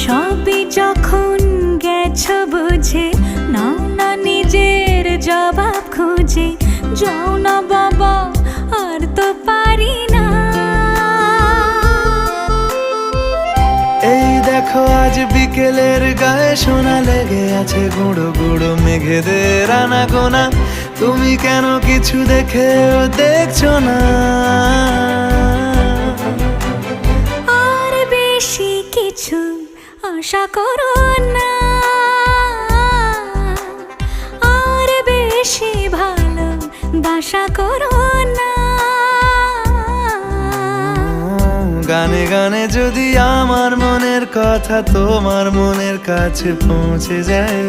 সবই যখন গেছো বুঝে, নাও না নিজের জবাব খুঁজে। যাও না বাবা, আর তো পারি না। এই দেখো আজ বিকেলের গায়ে সোনা লেগে আছে গুঁড়ো গুঁড়ো মেঘেদের আনাগোনা। তুমি কেন কিছু দেখেও দেখছো না? আর বেশি কিছু আশা করো না, আর বেশি ভালোবাসা করো না। গানে গানে যদি আমার মনের কথা তোমার মনের কাছে পৌঁছে যায়,